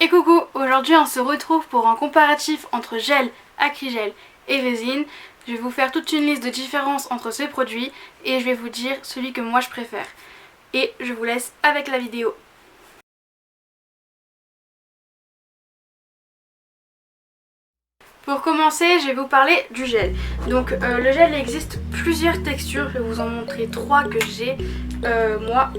Et coucou, aujourd'hui on se retrouve pour un comparatif entre gel, acrygel et résine. Je vais vous faire toute une liste de différences entre ces produits et je vais vous dire celui que moi je préfère. Et je vous laisse avec la vidéo. Pour commencer, je vais vous parler du gel. Donc le gel, il existe plusieurs textures, je vais vous en montrer 3 que j'ai moi.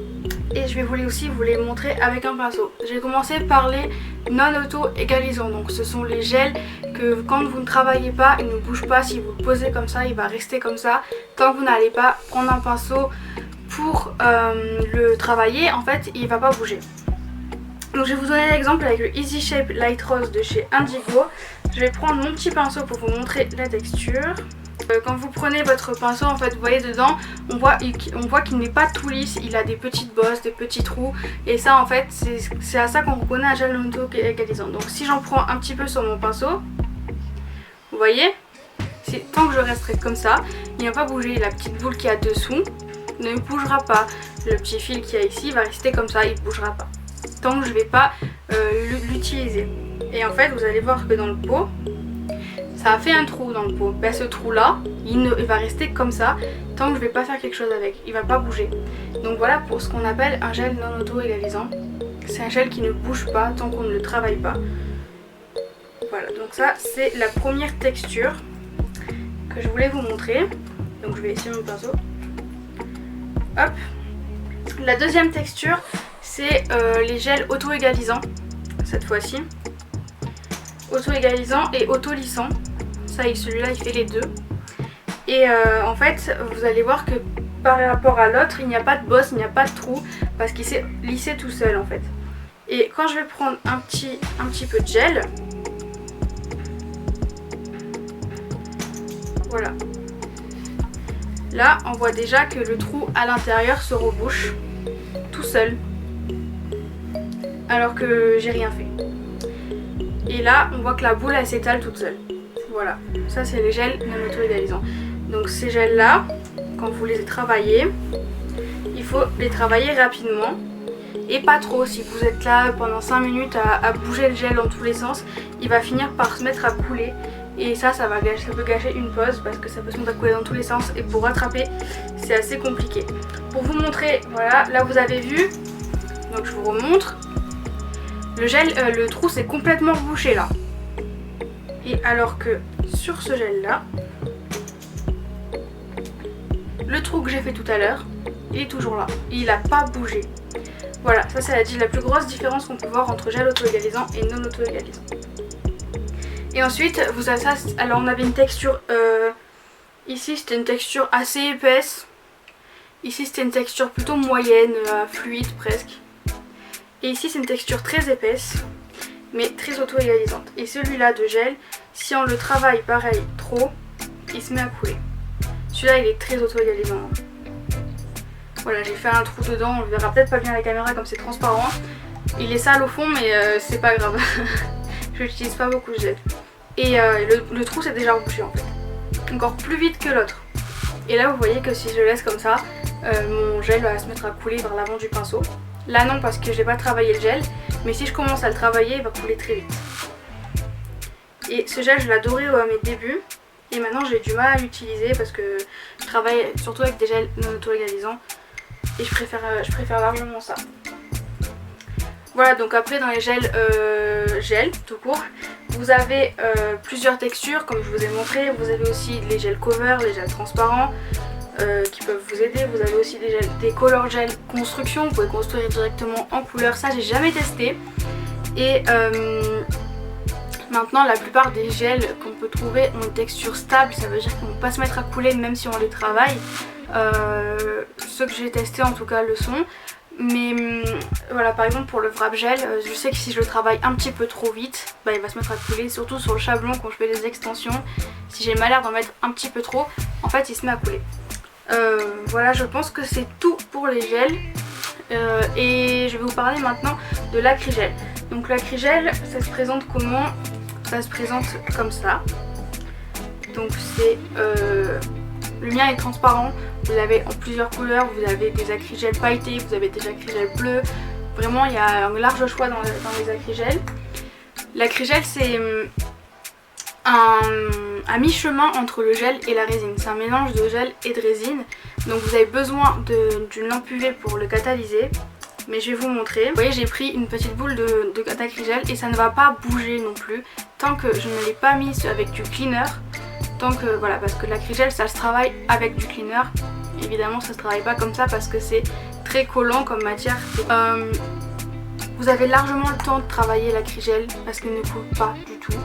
Et je vais aussi vous les montrer avec un pinceau. Je vais commencer par les non auto-égalisants. Donc ce sont les gels que quand vous ne travaillez pas, ils ne bougent pas. Si vous le posez comme ça, il va rester comme ça. Tant que vous n'allez pas prendre un pinceau pour le travailler, en fait, il ne va pas bouger. Donc je vais vous donner l'exemple avec le Easy Shape Light Rose de chez Indigo. Je vais prendre mon petit pinceau pour vous montrer la texture. Quand vous prenez votre pinceau, en fait, vous voyez dedans, on voit qu'il n'est pas tout lisse, il a des petites bosses, des petits trous. Et ça, en fait, c'est à ça qu'on reconnaît un gel non auto-égalisant. Donc si j'en prends un petit peu sur mon pinceau, vous voyez, tant que je resterai comme ça, il ne va pas bouger. La petite boule qui est dessous ne bougera pas. Le petit fil qui est ici va rester comme ça, il ne bougera pas. Tant que je ne vais pas l'utiliser. Et en fait, vous allez voir que dans le pot, ça a fait un trou dans le pot. Ben, ce trou là, il va rester comme ça tant que je ne vais pas faire quelque chose avec. Il ne va pas bouger. Donc voilà pour ce qu'on appelle un gel non auto-égalisant. C'est un gel qui ne bouge pas tant qu'on ne le travaille pas. Voilà, donc ça c'est la première texture que je voulais vous montrer. Donc je vais essayer mon pinceau. Hop. La deuxième texture, c'est les gels auto-égalisants. Cette fois-ci. Auto-égalisant et auto-lissant. Ça, celui-là, il fait les deux. Et en fait, vous allez voir que par rapport à l'autre, il n'y a pas de bosse, il n'y a pas de trou, parce qu'il s'est lissé tout seul, en fait. Et quand je vais prendre un petit peu de gel, voilà. Là, on voit déjà que le trou à l'intérieur se rebouche tout seul, alors que j'ai rien fait. Et là, on voit que la boule, elle s'étale toute seule. Voilà, ça c'est les gels non auto-égalisants. Donc ces gels là, quand vous les travaillez, il faut les travailler rapidement et pas trop. Si vous êtes là pendant 5 minutes à bouger le gel dans tous les sens, il va finir par se mettre à couler. Et ça peut gâcher une pause parce que ça peut se mettre à couler dans tous les sens. Et pour rattraper, c'est assez compliqué. Pour vous montrer, voilà, là vous avez vu, donc je vous remontre. Le gel, le trou s'est complètement bouché là. Et alors que sur ce gel là, le trou que j'ai fait tout à l'heure, il est toujours là. Il n'a pas bougé. Voilà, ça c'est la plus grosse différence qu'on peut voir entre gel auto-égalisant et non auto-égalisant. Et ensuite, vous avez ça. Alors on avait une texture, ici c'était une texture assez épaisse. Ici c'était une texture plutôt moyenne, fluide presque. Et ici c'est une texture très épaisse, mais très auto-égalisante. Et celui-là de gel, si on le travaille pareil trop, il se met à couler. Celui-là il est très auto-égalisant. Voilà, j'ai fait un trou dedans, on le verra peut-être pas bien à la caméra comme c'est transparent. Il est sale au fond, mais c'est pas grave. Je n'utilise pas beaucoup de gel. Et le trou s'est déjà rebouché en fait. Encore plus vite que l'autre. Et là vous voyez que si je le laisse comme ça, mon gel va se mettre à couler vers l'avant du pinceau. Là non, parce que j'ai pas travaillé le gel, mais si je commence à le travailler, il va couler très vite. Et ce gel, je l'adorais à mes débuts, et maintenant j'ai du mal à l'utiliser parce que je travaille surtout avec des gels non auto-égalisants, et je préfère largement ça. Voilà, donc après dans les gels tout court, vous avez plusieurs textures comme je vous ai montré. Vous avez aussi les gels cover, les gels transparents. Qui peuvent vous aider. Vous avez aussi des color gel construction, vous pouvez construire directement en couleur, ça j'ai jamais testé. Et maintenant la plupart des gels qu'on peut trouver ont une texture stable, ça veut dire qu'ils ne vont pas se mettre à couler même si on les travaille. Ceux que j'ai testés en tout cas le sont. Mais voilà, par exemple pour le wrap gel, je sais que si je le travaille un petit peu trop vite, bah, il va se mettre à couler, surtout sur le chablon quand je fais des extensions. Si j'ai malheur d'en mettre un petit peu trop, en fait il se met à couler. Voilà, je pense que c'est tout pour les gels. Et je vais vous parler maintenant de l'acrygel. Donc l'acrygel, ça se présente comment? Ça se présente comme ça. Donc c'est le mien est transparent, vous l'avez en plusieurs couleurs, vous avez des acrygels pailletés, vous avez des acrygels bleus. Vraiment il y a un large choix dans les acrygels. L'acrygel c'est un mi-chemin entre le gel et la résine. C'est un mélange de gel et de résine. Donc vous avez besoin d'une lampe UV pour le catalyser. Mais je vais vous montrer. Vous voyez, j'ai pris une petite boule d'acrygel et ça ne va pas bouger non plus tant que je ne l'ai pas mise avec du cleaner. Tant que voilà, parce que l'acrygel ça se travaille avec du cleaner. Évidemment ça se travaille pas comme ça parce que c'est très collant comme matière. Vous avez largement le temps de travailler l'acrygel parce qu'il ne coule pas du tout.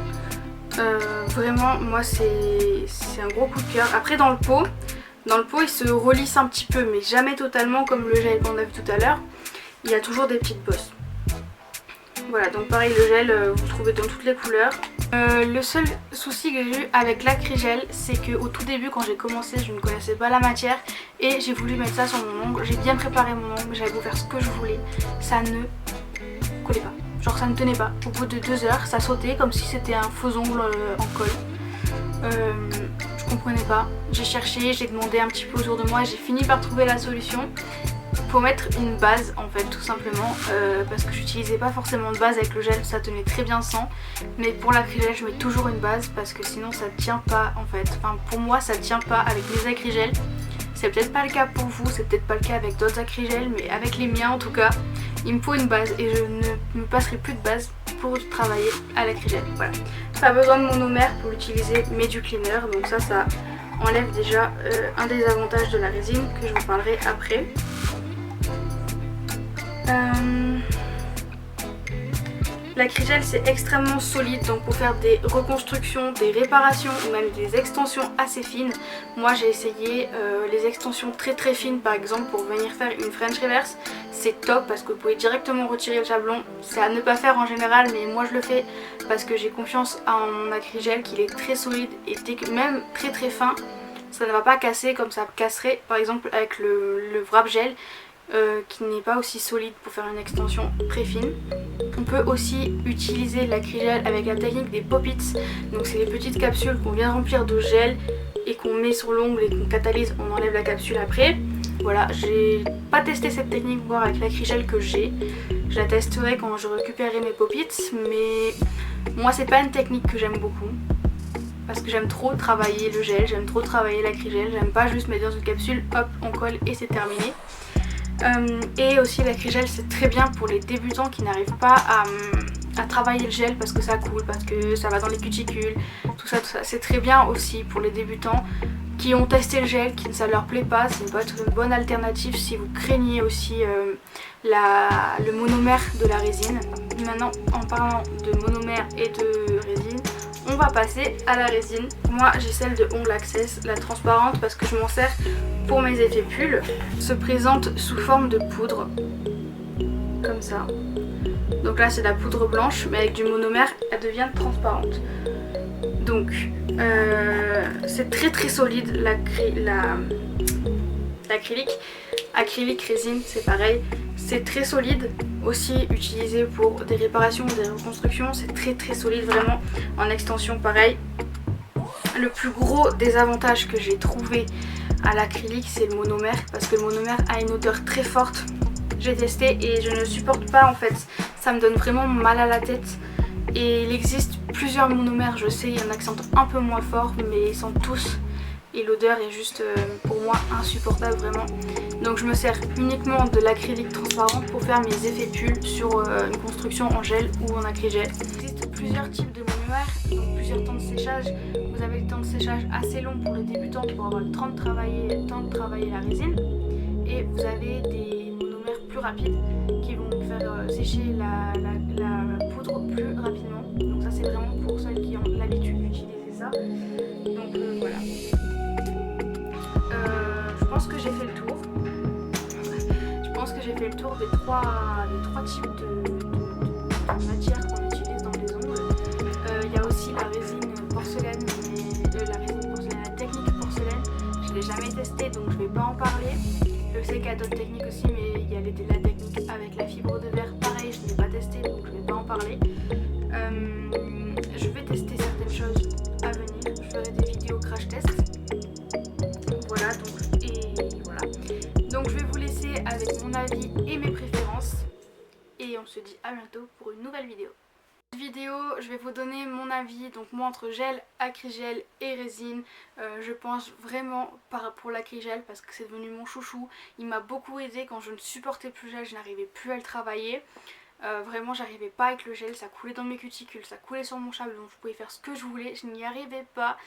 Vraiment moi c'est un gros coup de cœur. Après dans le pot il se relisse un petit peu mais jamais totalement comme le gel qu'on a vu tout à l'heure. Il y a toujours des petites bosses. Voilà, donc pareil le gel vous le trouvez dans toutes les couleurs. Le seul souci que j'ai eu avec l'acrygel c'est que au tout début quand j'ai commencé je ne connaissais pas la matière et j'ai voulu mettre ça sur mon ongle. J'ai bien préparé mon ongle, j'avais beau faire ce que je voulais, ça ne collait pas. Genre ça ne tenait pas. Au bout de 2 heures ça sautait comme si c'était un faux ongle en colle. Je comprenais pas. J'ai cherché, j'ai demandé un petit peu autour de moi, j'ai fini par trouver la solution. Pour mettre une base en fait tout simplement parce que j'utilisais pas forcément de base avec le gel, ça tenait très bien sans, mais pour l'acrygel je mets toujours une base parce que sinon ça tient pas en fait, enfin pour moi ça tient pas avec mes acrygels. C'est peut-être pas le cas pour vous, c'est peut-être pas le cas avec d'autres acrygels, mais avec les miens en tout cas il me faut une base et je ne me passerai plus de base pour travailler à l'acrygel. Voilà, pas besoin de monomère pour l'utiliser mais du cleaner, donc ça enlève déjà un des avantages de la résine que je vous parlerai après. L'acrygel c'est extrêmement solide, donc pour faire des reconstructions, des réparations ou même des extensions assez fines. Moi j'ai essayé les extensions très fines par exemple pour venir faire une French reverse. C'est top parce que vous pouvez directement retirer le sablon. C'est à ne pas faire en général mais moi je le fais parce que j'ai confiance en mon acrygel qu'il est très solide et même très fin. Ça ne va pas casser comme ça casserait par exemple avec le wrap gel. Qui n'est pas aussi solide pour faire une extension très fine. On peut aussi utiliser l'acrygel avec la technique des pop-its. Donc c'est les petites capsules qu'on vient remplir de gel et qu'on met sur l'ongle et qu'on catalyse, on enlève la capsule après. Voilà, j'ai pas testé cette technique voir avec l'acrygel que j'ai. Je la testerai quand je récupérerai mes pop-its, mais moi c'est pas une technique que j'aime beaucoup. Parce que j'aime trop travailler le gel, j'aime trop travailler l'acrygel, j'aime pas juste mettre dans une capsule, hop on colle et c'est terminé. Et aussi l'acrygel c'est très bien pour les débutants qui n'arrivent pas à travailler le gel parce que ça coule, parce que ça va dans les cuticules, tout ça. C'est très bien aussi pour les débutants qui ont testé le gel, qui ne ça leur plaît pas. C'est une bonne alternative si vous craignez aussi le monomère de la résine. Maintenant en parlant de monomère et de résine, on va passer à la résine. Moi j'ai celle de Ongle Access, la transparente, parce que je m'en sers pour mes effets pulls. Se présente sous forme de poudre, comme ça. Donc là c'est de la poudre blanche, mais avec du monomère elle devient transparente. Donc c'est très solide l'acrylique. Acrylique, résine c'est pareil. C'est très solide, aussi utilisé pour des réparations ou des reconstructions. C'est très solide vraiment. En extension pareil. Le plus gros désavantage que j'ai trouvé à l'acrylique c'est le monomère, parce que le monomère a une odeur très forte. J'ai testé et je ne supporte pas en fait. Ça me donne vraiment mal à la tête. Et il existe plusieurs monomères, je sais, il y en a qui sont un peu moins forts, mais ils sont tous. Et l'odeur est juste pour moi insupportable vraiment. Donc je me sers uniquement de l'acrylique transparent pour faire mes effets pulls sur une construction en gel ou en acrygel. Il existe plusieurs types de monomères, donc plusieurs temps de séchage. Vous avez le temps de séchage assez long pour les débutants pour avoir le temps de travailler la résine. Et vous avez des monomères plus rapides qui vont faire sécher la poudre plus rapidement. Donc ça c'est vraiment pour ceux qui ont l'habitude d'utiliser ça. Donc voilà. Je pense que j'ai fait le tour. J'ai fait le tour des trois types de matières qu'on utilise dans les ongles. Il y a aussi la résine porcelaine, la technique porcelaine. Je ne l'ai jamais testée donc je ne vais pas en parler. Je sais qu'il y a d'autres techniques aussi, mais il y a la technique avec la fibre de verre, pareil, je ne l'ai pas testée donc je ne vais pas en parler. Je vais tester certaines choses à venir. Je ferai des vidéos crash test. Voilà donc je vais vous laisser avec mon avis et mes préférences et on se dit à bientôt pour une nouvelle vidéo. Vidéo, je vais vous donner mon avis, donc moi entre gel, acrygel et résine, je pense vraiment pour l'acrygel parce que c'est devenu mon chouchou. Il m'a beaucoup aidé quand je ne supportais plus le gel, je n'arrivais plus à le travailler. Vraiment j'arrivais pas avec le gel, ça coulait dans mes cuticules, ça coulait sur mon chablon, je pouvais faire ce que je voulais, je n'y arrivais pas.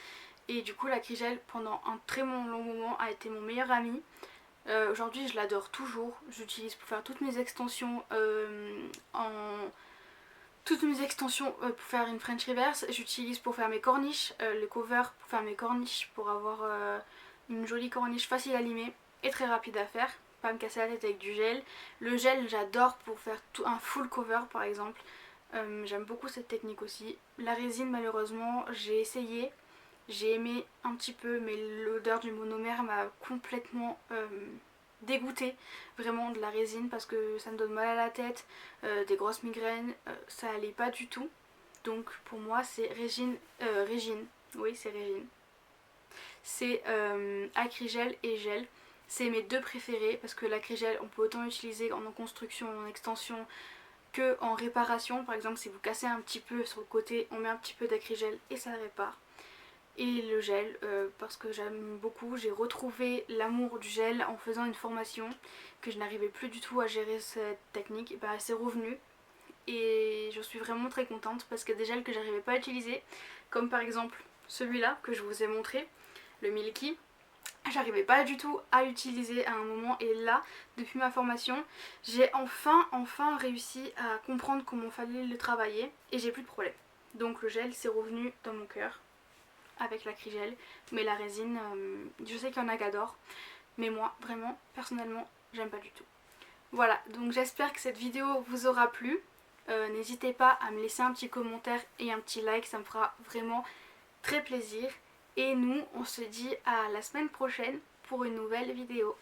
Et du coup l'acrygel pendant un très long moment a été mon meilleur ami. Aujourd'hui je l'adore toujours, j'utilise pour faire toutes mes extensions pour faire une French reverse, j'utilise pour faire mes corniches, le cover pour faire mes corniches, pour avoir une jolie corniche facile à limer et très rapide à faire, pas me casser la tête avec du gel. Le gel j'adore pour faire un full cover par exemple, j'aime beaucoup cette technique aussi. La résine malheureusement j'ai essayé, j'ai aimé un petit peu mais l'odeur du monomère m'a complètement dégoûtée vraiment de la résine parce que ça me donne mal à la tête, des grosses migraines, ça allait pas du tout. Donc pour moi c'est Régine, oui c'est Régine. C'est acrygel et gel. C'est mes deux préférés parce que l'acrygel on peut autant l'utiliser en construction, en extension que en réparation. Par exemple si vous cassez un petit peu sur le côté, on met un petit peu d'acrygel et ça répare. Et le gel parce que j'aime beaucoup, j'ai retrouvé l'amour du gel en faisant une formation que je n'arrivais plus du tout à gérer cette technique, et bah c'est revenu et je suis vraiment très contente parce que des gels que j'arrivais pas à utiliser comme par exemple celui-là que je vous ai montré, le Milky, j'arrivais pas du tout à l'utiliser à un moment et là depuis ma formation j'ai enfin réussi à comprendre comment fallait le travailler et j'ai plus de problème. Donc le gel c'est revenu dans mon cœur avec l'acrygel, mais la résine, je sais qu'il y en a qui adorent, mais moi, vraiment, personnellement, j'aime pas du tout. Voilà, donc j'espère que cette vidéo vous aura plu. N'hésitez pas à me laisser un petit commentaire et un petit like, ça me fera vraiment très plaisir. Et nous, on se dit à la semaine prochaine pour une nouvelle vidéo.